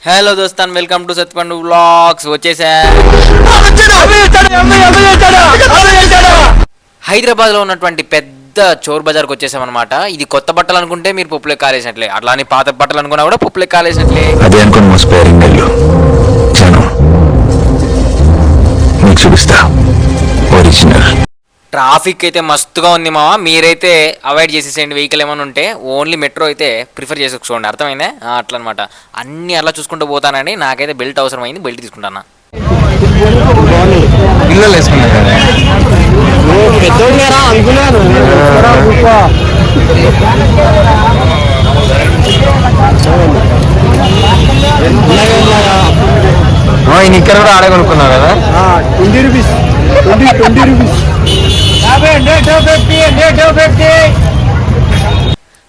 Hello దోస్తాన్, welcome to Satpandu vlogs. వచ్చేసా హైదరాబాద్లో ఉన్నటువంటి పెద్ద చోర్ బజార్కి వచ్చేసామన్నమాట. ఇది కొత్త బట్టలు అనుకుంటే మీరు పప్పులే కాలేసినట్లే, అట్లానే పాత బట్టలు అనుకున్నా కూడా పప్పులే కాలేసినట్లే. అదే అనుకుని మోసపోయారు జనం. మీకు చూపిస్తా ఒరిజినల్. ట్రాఫిక్ అయితే మస్తుగా ఉంది మావా. మీరైతే అవాయిడ్ చేసేసేయండి వెహికల్ ఏమైనా ఉంటే. ఓన్లీ మెట్రో అయితే ప్రిఫర్ చేసుకోండి, అర్థమైందే? అట్లా అనమాట. అన్నీ అలా చూసుకుంటూ పోతానండి. నాకైతే బెల్ట్ అవసరమైంది, బెల్ట్ తీసుకుంటాను. పిల్లలు వేసుకున్నారు కదా. ఇక్కడ కూడా ఆడే కొనుక్కున్నావు కదా. 20 రూపీస్.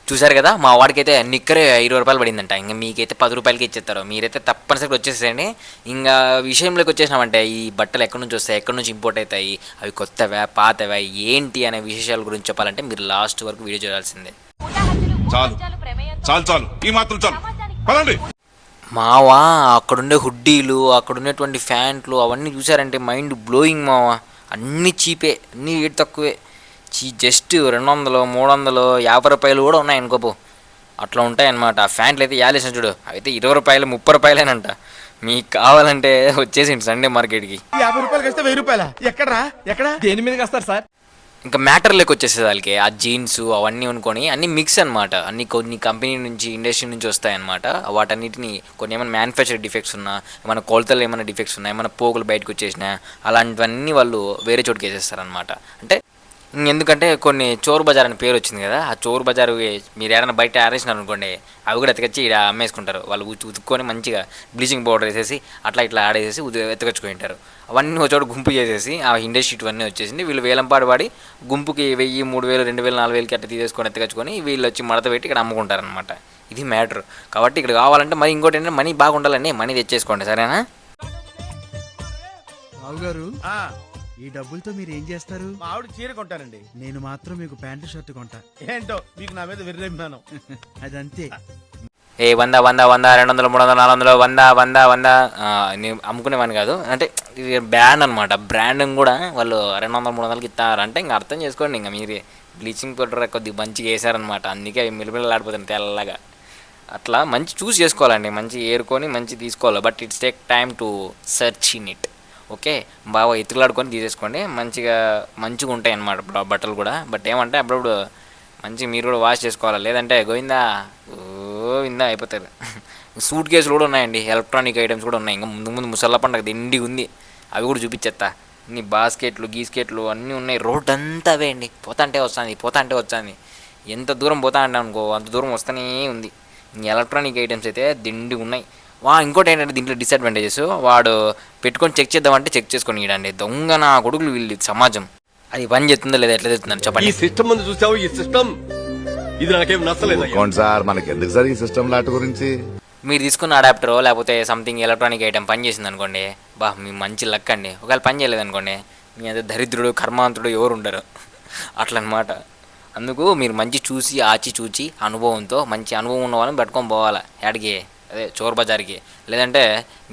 చూసారు కదా, మా వాడికైతే నిక్కరే 20 రూపాయలు పడిందంట. ఇంకా మీకైతే 10 రూపాయలకి ఇచ్చేస్తారు. మీరైతే తప్పనిసరిగా వచ్చేసేయండి. ఇంకా విషయంలోకి వచ్చేసినామంటే ఈ బట్టలు ఎక్కడి నుంచి వస్తాయి, ఎక్కడి నుంచి ఇంపోర్ట్ అవుతాయి, అవి కొత్తవా పాతవా ఏంటి అనే విశేషాల గురించి చెప్పాలంటే మీరు లాస్ట్ వరకు వీడియో చూడాల్సిందే. చాలు చాలు ఈ మాత్రం చాలు, పదండి. మావా అక్కడుండే హుడ్డీలు, అక్కడున్నటువంటి ఫ్యాంట్లు అవన్నీ చూసారంటే మైండ్ బ్లోయింగ్ మావా. అన్నీ చీపే, అన్నీ రేట్ తక్కువే. జస్ట్ 200, 300, 50 రూపాయలు కూడా ఉన్నాయి అనుకోపో. అట్లా ఉంటాయన్నమాట. ఆ ఫ్యాంట్లు అయితే యాలేసిన చూడు, అయితే 20 రూపాయలు 30 రూపాయలేనంట. మీకు కావాలంటే వచ్చేసింది సండే మార్కెట్కి. 50 రూపాయలకి వస్తే 1000 రూపాయల ఎక్కడ దేని మీదకి వస్తారు సార్? ఇంకా మ్యాటర్లోకి వచ్చేసేది వాళ్ళకి. ఆ జీన్స్ అవన్నీ అనుకొని అన్నీ మిక్స్ అనమాట. అన్ని కొన్ని కంపెనీ నుంచి, ఇండస్ట్రీ నుంచి వస్తాయన్నమాట. వాటన్నిటిని కొన్ని ఏమైనా మ్యానుఫ్యాక్చర్ డిఫెక్ట్స్ ఉన్నా, ఏమైనా కొలతలు ఏమైనా డిఫెక్ట్స్ ఉన్నా, ఏమైనా పోగులు బయటకు వచ్చేసినా అలాంటివన్నీ వాళ్ళు వేరే చోటుకి వేసేస్తారనమాట. అంటే ఎందుకంటే కొన్ని చోరు బజార్ అని పేరు వచ్చింది కదా, ఆ చోరు బజారు మీరు ఏదైనా బయట ఆరేసినారు అనుకోండి, అవి కూడా ఎత్తుకొచ్చి ఇక్కడ అమ్మేసుకుంటారు. వాళ్ళు ఉతుక్కొని మంచిగా బ్లీచింగ్ పౌడర్ వేసేసి అట్లా ఇట్లా ఆడేసేసి ఎత్తుకొచ్చుకుంటారు. అవన్నీ ఒక చోట గుంపు చేసేసి ఆ ఇండస్ట్రీ ఇవన్నీ వచ్చేసింది. వీళ్ళు వేలంపాడు వాడి గుంపుకి 1000, 3000, 2000, 4000కి అట్లా తీసేసుకొని ఎత్తుకొచ్చుకొని వీళ్ళు వచ్చి మడత పెట్టి ఇక్కడ అమ్ముకుంటారనమాట. ఇది మ్యాటర్. కాబట్టి ఇక్కడ కావాలంటే మరి ఇంకోటి ఏంటంటే మనీ బాగుండాలండి, మనీ తెచ్చేసుకోండి, సరేనా? బావగారు, ఈ డబ్బులతో మీరు ఏం చేస్తారు? మా ఆవిడ చీర కొంటానండి. నేను మాత్రం మీకు ప్యాంటు షర్ట్ కొంటా. ఏంటో మీకు నా మీద విర్రేమినాను. అదంతే. 100, 100, 100, 200, 300, 400, 100, 100, 100 నేను అమ్ముకునేవాడిని కాదు. అంటే ఇది బ్రాండ్ అనమాట. బ్రాండ్ కూడా వాళ్ళు 200, 300కి ఇస్తారంటే ఇంకా అర్థం చేసుకోండి. ఇంకా మీరే బ్లీచింగ్ పౌడర్ కొద్దిగా మంచిగా వేసారనమాట. అందుకే అవి మిలమిలలాడిపోతుంది తెల్లగా. అట్లా మంచి చూస్ చేసుకోవాలండి, మంచి ఏరుకొని మంచి తీసుకోవాలి. But it's take time to search in it. Okay, బాగా ఎత్తులాడుకొని తీసేసుకోండి. మంచిగా ఉంటాయి అన్నమాట బట్టలు కూడా. బట్ ఏమంటే అప్పుడప్పుడు మంచి మీరు కూడా వాష్ చేసుకోవాలి, లేదంటే గోవిందా అయిపోతారు. సూట్ కేసులు కూడా ఉన్నాయండి, ఎలక్ట్రానిక్ ఐటమ్స్ కూడా ఉన్నాయి. ఇంకా ముందు ముసళ్ళ పండుగ దిండి ఉంది, అవి కూడా చూపించేస్తా. ఇన్ని బాస్కెట్లు గీస్కెట్లు అన్నీ ఉన్నాయి. రోడ్ అంతా అవే అండి. పోతా అంటే వస్తుంది. ఎంత దూరం పోతా అంటే అనుకో అంత దూరం వస్తూనే ఉంది. ఎలక్ట్రానిక్ ఐటమ్స్ అయితే దిండి ఉన్నాయి. ఇంకోటి ఏంటంటే దీంట్లో డిసడ్వాంటేజెస్, వాడు పెట్టుకొని చెక్ చేద్దామంటే చెక్ చేసుకొని ఇడండి. దొంగ నా కొడుకులు వీళ్ళు సమాజం. అది పని చేస్తుందో లేదా ఎట్లా చేస్తుందని చెప్పండి. ఈ సిస్టమ్ ముందు చూసావు, ఈ సిస్టమ్ ఇది నాకేం నచ్చలేదు సార్. మనకి ఎందుకు సార్ ఈ సిస్టమ్ లాట్ గురించి? మీరు తీసుకున్న అడాప్టరో లేకపోతే సంథింగ్ ఎలక్ట్రానిక్ ఐటమ్ పని చేసింది అనుకోండి, మీ మంచి లక్ అండి. ఒకవేళ పని చేయలేదు అనుకోండి, మీ అంత దరిద్రుడు కర్మాంతుడు ఎవరు ఉండరు. అట్లా అనమాట. అందుకు మీరు మంచి చూసి చూచి అనుభవంతో మంచి అనుభవం ఉన్న వాళ్ళని పెట్టుకొని పోవాలా యాడికి, అదే చోర్ బజార్కి. లేదంటే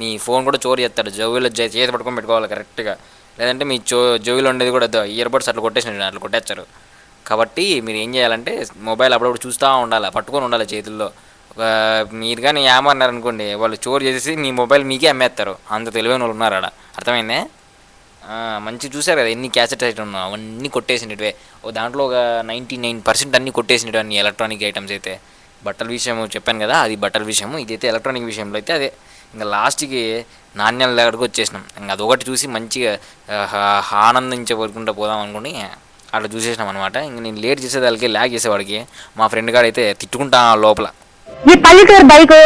మీ ఫోన్ కూడా చోరు చేస్తాడు. జోబీలో చేతి పట్టుకొని పెట్టుకోవాలి కరెక్ట్గా. లేదంటే మీ జోబీలో ఉండేది కూడా ఇయర్బడ్స్ అట్లా కొట్టేస్తారు. కాబట్టి మీరు ఏం చేయాలంటే మొబైల్ అప్పుడప్పుడు చూస్తూ ఉండాలి, పట్టుకొని ఉండాలి చేతుల్లో. మీరు కానీ ఏమన్నారనుకోండి, వాళ్ళు చోరు చేసేసి మీ మొబైల్ మీకే అమ్మేస్తారు. అంత తెలివైన వాళ్ళు ఉన్నారు ఆడ, అర్థమైందే? మంచి చూసారు కదా ఎన్ని క్యాసెట్ ఐటమ్ ఉన్నావు, అవన్నీ కొట్టేసినట్టువే. దాంట్లో ఒక 99% అన్నీ కొట్టేసినట్టు అన్ని ఎలక్ట్రానిక్ ఐటమ్స్ అయితే. బట్టల విషయం చెప్పాను కదా, అది బట్టల విషయము. ఇదైతే ఎలక్ట్రానిక్ విషయంలో అయితే అదే. ఇంకా లాస్ట్కి నాణ్యాల దగ్గరకు వచ్చేసినాం. ఇంకా అదొకటి చూసి మంచిగా ఆనందించబడుకుంటూ పోదాం అనుకుని అట్లా చూసేసినాం అనమాట. ఇంక నేను లేట్ చేసేదానికి ల్యాగ్ చేసేవాడికి మా ఫ్రెండ్ గారు అయితే తిట్టుకుంటా లోపల. ఈ పల్లెటూరు బైకు,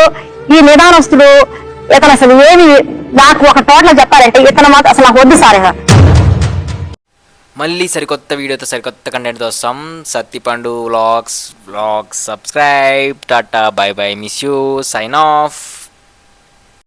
ఈ నిదానస్తుడు ఇతను అసలు ఏమి నాకు ఒక టోటల్ చెప్పాలంటే ఇతను మాత్రం అసలు నాకు వద్దు సార్. మళ్ళీ సరికొత్త వీడియోతో సరికొత్త కంటెంట్తో వస్తాం. Sattipandu vlogs subscribe. Tata, bye bye, miss you, sign of.